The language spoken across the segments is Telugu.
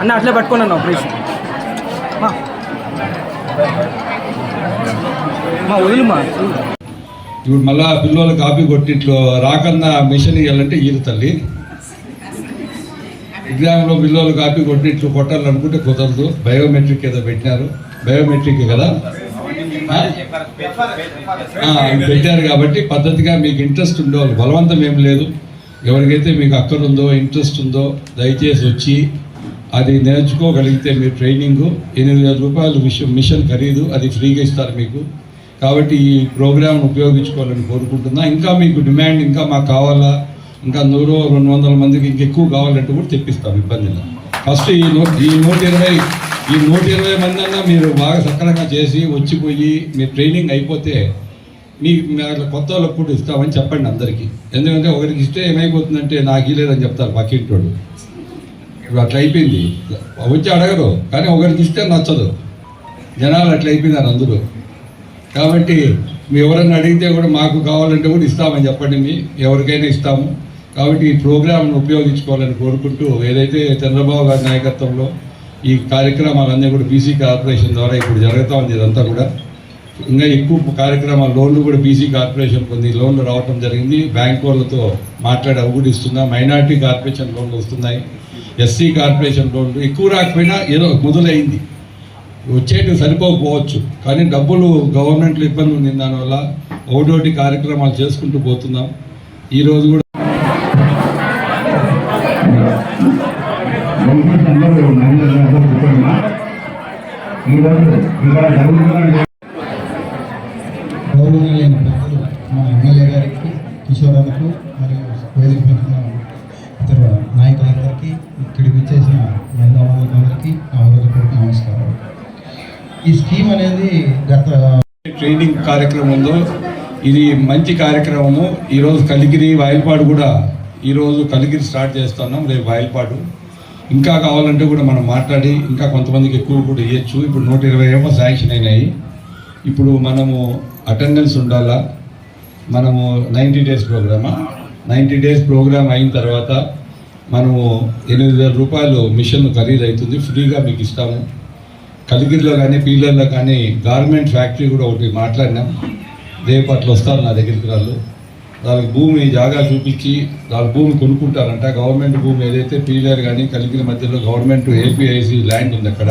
అన్న అట్లే పట్టుకున్నాను ఆపరేషన్ వదులుమా. ఇప్పుడు మళ్ళా పిల్లలు కాపీ కొట్టిట్లో రాకన్నా మిషన్ ఇవ్వాలంటే ఈరు తల్లి. ఎగ్జామ్లో పిల్లలు కాపీ కొట్టిట్లు కొట్టాలనుకుంటే కుదరదు. బయోమెట్రిక్ ఏదో పెట్టినారు, బయోమెట్రిక్ కదా పెట్టారు కాబట్టి పద్ధతిగా మీకు ఇంట్రెస్ట్ ఉండేవాళ్ళు, బలవంతం ఏం లేదు. ఎవరికైతే మీకు అక్కడుందో ఇంట్రెస్ట్ ఉందో దయచేసి వచ్చి అది నేర్చుకోగలిగితే మీరు ట్రైనింగు 8,000 రూపాయలు మిషన్ ఖరీదు, అది ఫ్రీగా ఇస్తారు మీకు. కాబట్టి ఈ ప్రోగ్రామ్ ఉపయోగించుకోవాలని కోరుకుంటున్నా. ఇంకా మీకు డిమాండ్ ఇంకా మాకు కావాలా, ఇంకా 100-200 మందికి ఇంకెక్కువ కావాలంటే కూడా తెప్పిస్తాం, ఇబ్బంది లేదు. ఫస్ట్ ఈ 120 మంది అన్నా మీరు బాగా సక్రమంగా చేసి వచ్చిపోయి మీ ట్రైనింగ్ అయిపోతే మీకు కొత్త వాళ్ళకు కూడా ఇస్తామని చెప్పండి అందరికీ. ఎందుకంటే ఒకరికి ఇస్తే ఏమైపోతుందంటే నాకు లేదని చెప్తారు పక్కింటోడు. ఇప్పుడు అట్లా అయిపోయింది, వచ్చి అడగరు, కానీ ఒకరికి ఇస్తే నచ్చదు. జనాలు అట్లా అయిపోయినారు అందరూ. కాబట్టి మీ ఎవరైనా అడిగితే కూడా మాకు కావాలంటే కూడా ఇస్తామని చెప్పండి, మీ ఎవరికైనా ఇస్తాము. కాబట్టి ఈ ప్రోగ్రామ్ను ఉపయోగించుకోవాలని కోరుకుంటూ, ఏదైతే చంద్రబాబు గారి నాయకత్వంలో ఈ కార్యక్రమాలన్నీ కూడా బీసీ కార్పొరేషన్ ద్వారా ఇప్పుడు జరుగుతూ ఉంది. ఇదంతా కూడా ఇంకా ఎక్కువ కార్యక్రమాలు, లోన్లు కూడా బీసీ కార్పొరేషన్ కొన్ని లోన్లు రావడం జరిగింది. బ్యాంక్ వాళ్ళతో మాట్లాడి అవి కూడా ఇస్తున్నా. మైనార్టీ కార్పొరేషన్ లోన్లు వస్తున్నాయి, ఎస్సీ కార్పొరేషన్ లోన్లు ఎక్కువ రాకపోయినా ఏదో మొదలైంది. వచ్చేటి సరిపోకపోవచ్చు, కానీ డబ్బులు గవర్నమెంట్లో ఇబ్బంది ఉంది. దానివల్ల ఒకటోటి కార్యక్రమాలు చేసుకుంటూ పోతున్నాం. ఈరోజు కూడా గౌరవనీయులైన పెద్దలు మన ఎమ్మెల్యే గారికి, కిషోరాలకు, మరియు వేదిక పెట్టిన ఇతర నాయకులందరికీ, ఇక్కడికి వచ్చేసిన మహిళలందరికీ హృదయపూర్వక నమస్కారం. ఈ స్కీమ్ అనేది గత ట్రైనింగ్ కార్యక్రమం ఉందో ఇది మంచి కార్యక్రమము. ఈరోజు కలిగిరి వాయిల్పాడు కూడా ఈరోజు కలిగిరి స్టార్ట్ చేస్తున్నాం, రేపు వాయిల్పాడు. ఇంకా కావాలంటే కూడా మనం మాట్లాడి ఇంకా కొంతమందికి ఎక్కువ కూడా ఇవ్వచ్చు. ఇప్పుడు 120 ఏమో శాంక్షన్ అయినాయి. ఇప్పుడు మనము అటెండెన్స్ ఉండాలా. మనము 90 డేస్ ప్రోగ్రామా, 90 డేస్ ప్రోగ్రామ్ అయిన తర్వాత మనము 8,000 రూపాయలు మిషన్ ఖరీదు అవుతుంది, ఫ్రీగా మీకు ఇస్తాము. కలిగిరిలో కానీ పీలర్లో కానీ గార్మెంట్ ఫ్యాక్టరీ కూడా ఒకటి మాట్లాడినాం. రేపు అట్లా వస్తారు నా దగ్గరికి వాళ్ళు. వాళ్ళకి భూమి జాగా చూపించి వాళ్ళ భూమి కొనుక్కుంటారంట. గవర్నమెంట్ భూమి ఏదైతే పీలర్ కానీ కలిగిరి మధ్యలో గవర్నమెంట్ ఏపీఐసి ల్యాండ్ ఉంది, అక్కడ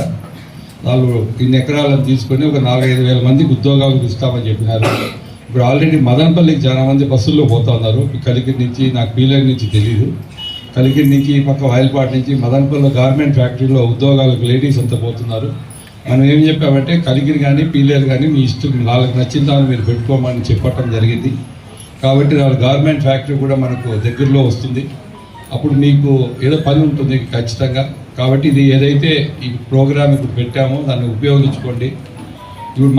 వాళ్ళు ఇన్ని ఎకరాలను తీసుకొని ఒక 4-5 వేల మందికి ఉద్యోగాలు ఇస్తామని చెప్పినారు. ఇప్పుడు ఆల్రెడీ మదనపల్లికి చాలా మంది బస్సుల్లో పోతా ఉన్నారు. కలిగిరి నుంచి, నాకు పీలర్ నుంచి తెలియదు, కలిగిరి నుంచి పక్క వాయిల్పాటు నుంచి మదనపల్లి గార్మెంట్ ఫ్యాక్టరీలో ఉద్యోగాలకు లేడీస్ అంతా పోతున్నారు. మనం ఏం చెప్పామంటే కలిగిరి కానీ పీలర్ కానీ మీ ఇష్టం, వాళ్ళకి నచ్చిన దాన్ని మీరు పెట్టుకోమని చెప్పటం జరిగింది. కాబట్టి వాళ్ళ గార్మెంట్ ఫ్యాక్టరీ కూడా మనకు దగ్గరలో వస్తుంది. అప్పుడు మీకు ఏదో పని ఉంటుంది ఖచ్చితంగా. కాబట్టి ఇది ఏదైతే ఈ ప్రోగ్రామ్ ఇప్పుడు పెట్టామో దాన్ని ఉపయోగించుకోండి.